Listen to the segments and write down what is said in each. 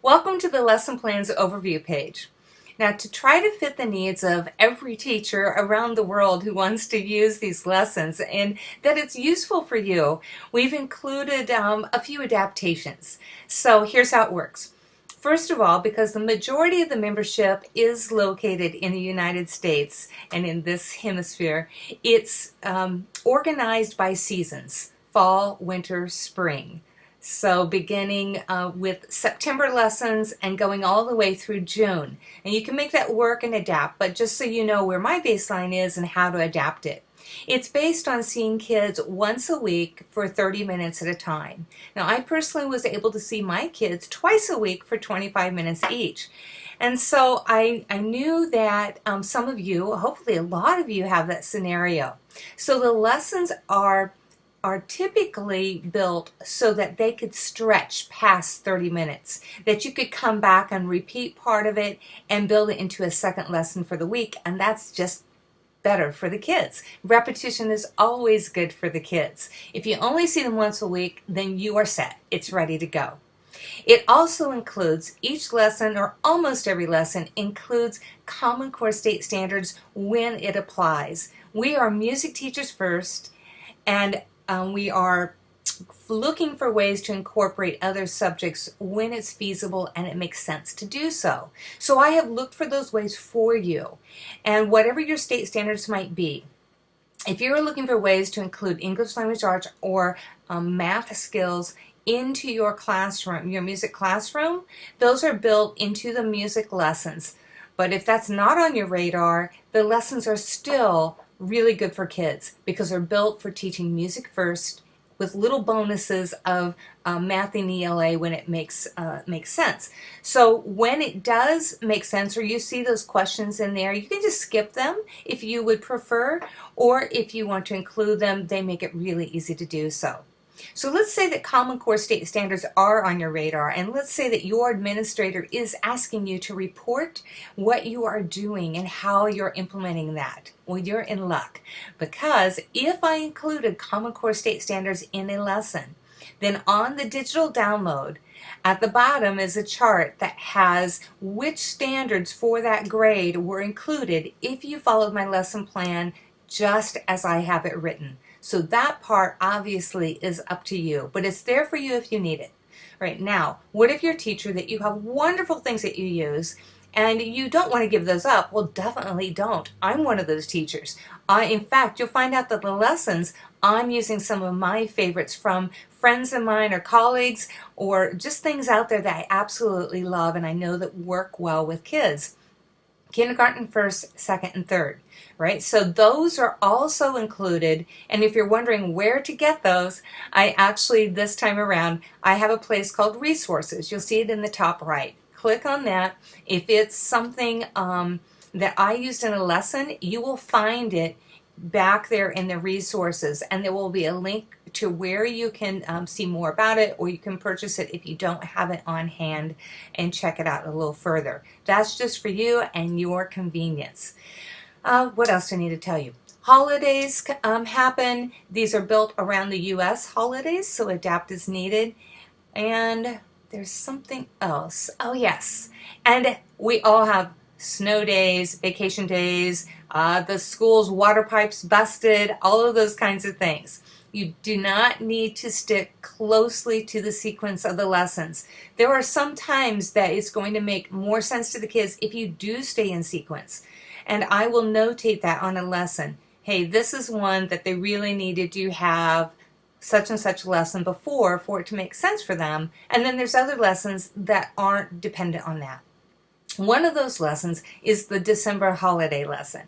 Welcome to the Lesson Plans Overview page. Now, to try to fit the needs of every teacher around the world who wants to use these lessons and that it's useful for you, we've included a few adaptations. So here's how it works. First of all, because the majority of the membership is located in the United States and in this hemisphere, it's organized by seasons: fall, winter, spring. So beginning with September lessons and going all the way through June. And you can make that work and adapt, but just so you know where my baseline is and how to adapt it. It's based on seeing kids once a week for 30 minutes at a time. Now, I personally was able to see my kids twice a week for 25 minutes each. And so I knew that some of you, hopefully a lot of you, have that scenario. So the lessons are typically built so that they could stretch past 30 minutes, that you could come back and repeat part of it and build it into a second lesson for the week, and that's just better for the kids. Repetition is always good for the kids. If you only see them once a week, then you are set. It's ready to go. It also includes, each lesson, or almost every lesson, includes Common Core State Standards when it applies. We are music teachers first, and we are looking for ways to incorporate other subjects when it's feasible and it makes sense to do so. So I have looked for those ways for you. And whatever your state standards might be, if you're looking for ways to include English language arts or math skills into your classroom, your music classroom, those are built into the music lessons. But if that's not on your radar, the lessons are still really good for kids because they're built for teaching music first, with little bonuses of math and ELA when it makes sense. So when it does make sense, or you see those questions in there, you can just skip them if you would prefer, or if you want to include them, they make it really easy to do so. So let's say that Common Core State Standards are on your radar, and let's say that your administrator is asking you to report what you are doing and how you're implementing that. Well, you're in luck, because if I included Common Core State Standards in a lesson, then on the digital download, at the bottom is a chart that has which standards for that grade were included if you followed my lesson plan just as I have it written. So that part obviously is up to you, but it's there for you if you need it. Right now, what if you're a teacher that you have wonderful things that you use and you don't want to give those up? Well, definitely don't. I'm one of those teachers. In fact, you'll find out that the lessons, I'm using some of my favorites from friends of mine or colleagues, or just things out there that I absolutely love and I know that work well with kids. Kindergarten, first, second, and third, right? So those are also included, and if you're wondering where to get those, I actually, this time around, I have a place called Resources. You'll see it in the top right. Click on that. If it's something that I used in a lesson, you will find it back there in the resources, and there will be a link to where you can see more about it, or you can purchase it if you don't have it on hand and check it out a little further. That's just for you and your convenience. What else do I need to tell you? Holidays happen. These are built around the U.S. holidays, so adapt as needed. And there's something else. Oh, yes. And we all have snow days, vacation days, the school's water pipes busted, all of those kinds of things. You do not need to stick closely to the sequence of the lessons. There are some times that it's going to make more sense to the kids if you do stay in sequence. And I will notate that on a lesson. Hey, this is one that they really needed to have such and such lesson before for it to make sense for them. And then there's other lessons that aren't dependent on that. One of those lessons is the December holiday lesson.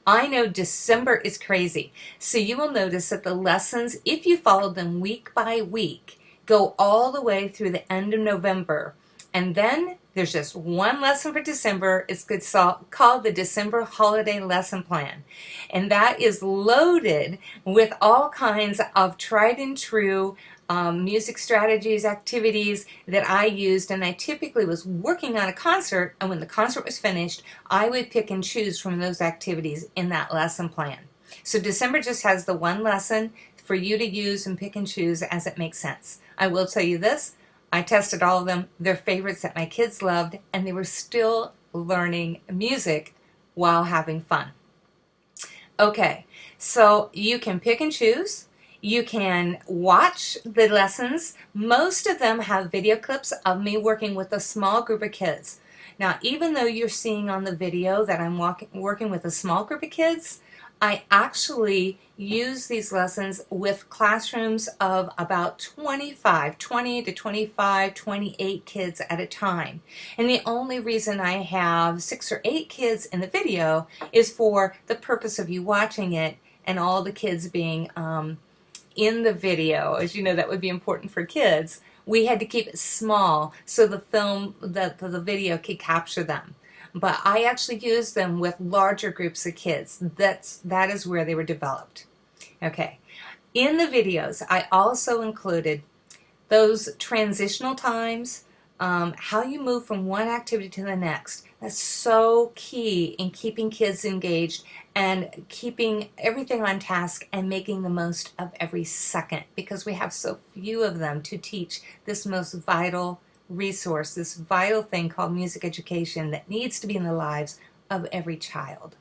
I know December is crazy, so you will notice that the lessons, if you follow them week by week, go all the way through the end of November. And then there's just one lesson for December. It's called the December Holiday Lesson Plan. And that is loaded with all kinds of tried and true music strategies, activities that I used, and I typically was working on a concert, and when the concert was finished, I would pick and choose from those activities in that lesson plan. So December just has the one lesson for you to use and pick and choose as it makes sense. I will tell you this, I tested all of them. They're favorites that my kids loved, and they were still learning music while having fun. Okay, so you can pick and choose. You can watch the lessons. Most of them have video clips of me working with a small group of kids. Now, even though you're seeing on the video that I'm working with a small group of kids, I actually use these lessons with classrooms of about 20 to 25, 28 kids at a time. And the only reason I have 6 or 8 kids in the video is for the purpose of you watching it and all the kids being in the video. As you know, that would be important for kids. We had to keep it small so the video could capture them. But I actually use them with larger groups of kids. That is where they were developed. Okay. In the videos, I also included those transitional times, how you move from one activity to the next. That's so key in keeping kids engaged and keeping everything on task and making the most of every second, because we have so few of them to teach this most vital resource, this vital thing called music education that needs to be in the lives of every child.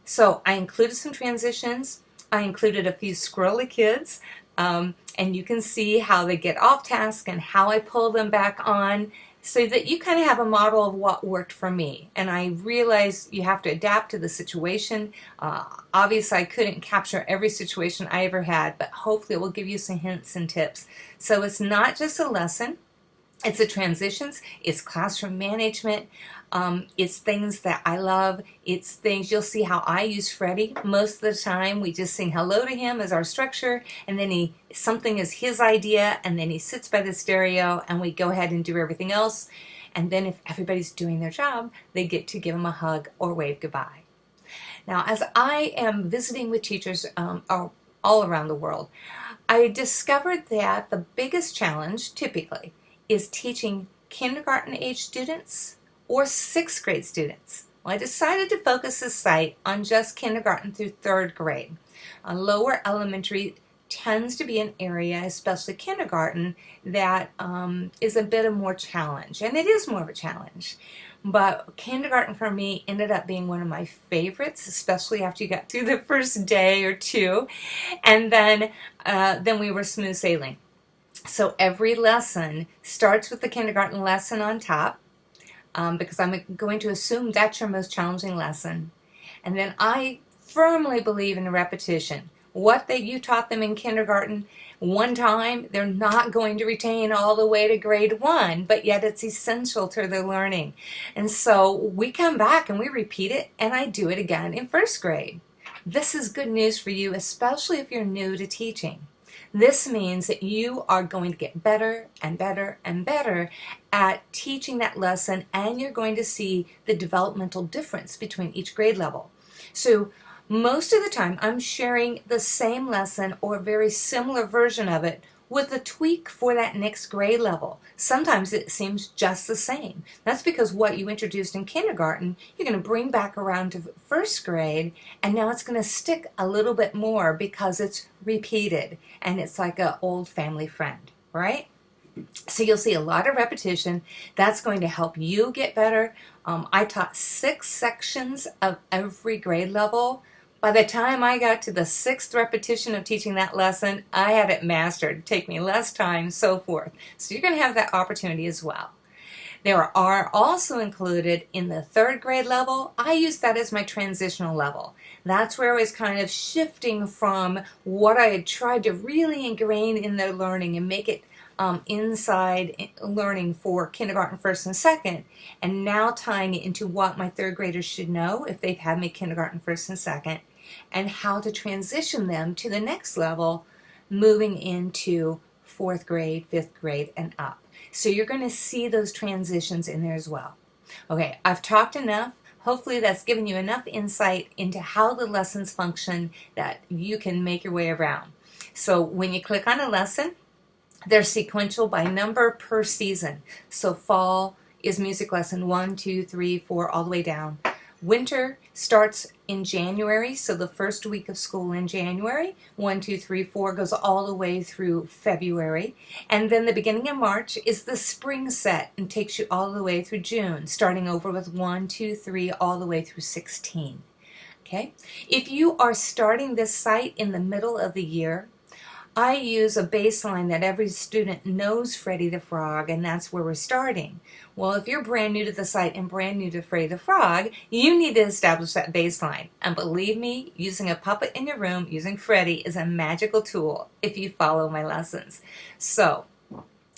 So I included some transitions. I included a few squirrely kids, and you can see how they get off task and how I pull them back on, so that you kind of have a model of what worked for me. And I realize you have to adapt to the situation. Obviously, I couldn't capture every situation I ever had, but hopefully it will give you some hints and tips. So it's not just a lesson. It's the transitions, it's classroom management, it's things that I love, it's things, you'll see how I use Freddie. Most of the time we just sing hello to him as our structure, and then something is his idea, and then he sits by the stereo and we go ahead and do everything else. And then if everybody's doing their job, they get to give him a hug or wave goodbye. Now, as I am visiting with teachers all around the world, I discovered that the biggest challenge typically is teaching kindergarten age students or 6th grade students. Well, I decided to focus this site on just kindergarten through 3rd grade. Lower elementary tends to be an area, especially kindergarten, that is a bit of more challenge, and it is more of a challenge. But kindergarten for me ended up being one of my favorites, especially after you got through the first day or two, and then we were smooth sailing. So every lesson starts with the kindergarten lesson on top, because I'm going to assume that's your most challenging lesson. And then I firmly believe in repetition. What you taught them in kindergarten one time, they're not going to retain all the way to grade 1, but yet it's essential to their learning. And so we come back and we repeat it, and I do it again in 1st grade. This is good news for you, especially if you're new to teaching. This means that you are going to get better and better and better at teaching that lesson, and you're going to see the developmental difference between each grade level. So most of the time I'm sharing the same lesson or a very similar version of it with a tweak for that next grade level. Sometimes it seems just the same. That's because what you introduced in kindergarten, you're going to bring back around to 1st grade, and now it's going to stick a little bit more because it's repeated, and it's like an old family friend, right? So you'll see a lot of repetition. That's going to help you get better. I taught 6 sections of every grade level. By the time I got to the 6th repetition of teaching that lesson, I had it mastered. It'd take me less time, so forth. So you're going to have that opportunity as well. There are also included in the 3rd grade level, I use that as my transitional level. That's where I was kind of shifting from what I had tried to really ingrain in their learning and make it inside learning for kindergarten 1st and 2nd, and now tying it into what my 3rd graders should know if they've had me kindergarten 1st and 2nd, and how to transition them to the next level, moving into 4th grade, 5th grade, and up. So you're going to see those transitions in there as well. Okay, I've talked enough. Hopefully that's given you enough insight into how the lessons function that you can make your way around. So when you click on a lesson, they're sequential by number per season. So fall is music lesson 1, 2, 3, 4, all the way down. Winter starts in January, so the first week of school in January, 1, 2, 3, 4 goes all the way through February. And then the beginning of March is the spring set and takes you all the way through June, starting over with 1, 2, 3, all the way through 16. Okay? If you are starting this site in the middle of the year, I use a baseline that every student knows Freddy the Frog, and that's where we're starting. Well, if you're brand new to the site and brand new to Freddy the Frog, you need to establish that baseline. And believe me, using a puppet in your room, using Freddy, is a magical tool if you follow my lessons. So,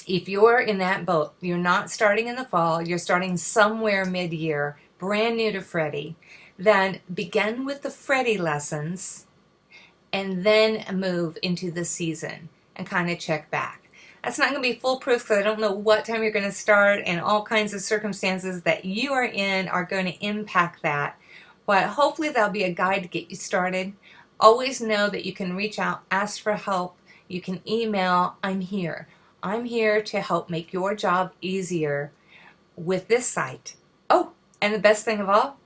if you're in that boat, you're not starting in the fall, you're starting somewhere mid-year, brand new to Freddy, then begin with the Freddy lessons and then move into the season and kind of check back. That's not going to be foolproof because I don't know what time you're going to start, and all kinds of circumstances that you are in are going to impact that. But hopefully that'll be a guide to get you started. Always know that you can reach out, ask for help. You can email. I'm here. I'm here to help make your job easier with this site. Oh, and the best thing of all,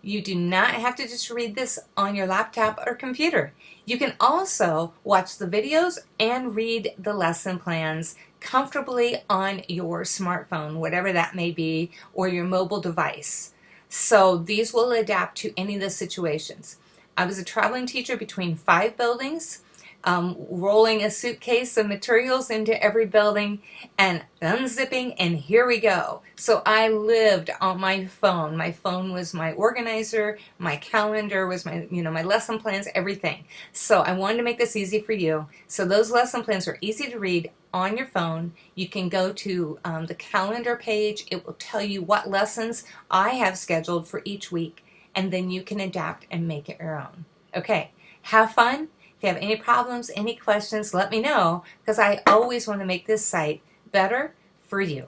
you do not have to just read this on your laptop or computer. You can also watch the videos and read the lesson plans comfortably on your smartphone, whatever that may be, or your mobile device. So these will adapt to any of the situations. I was a traveling teacher between 5 buildings, rolling a suitcase of materials into every building and unzipping, and here we go. So I lived on my phone. My phone was my organizer, my calendar was my, my lesson plans, everything. So I wanted to make this easy for you. So those lesson plans are easy to read on your phone. You can go to the calendar page. It will tell you what lessons I have scheduled for each week, and then you can adapt and make it your own. Okay, have fun. If you have any problems, any questions, let me know, because I always want to make this site better for you.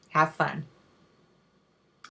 Have fun.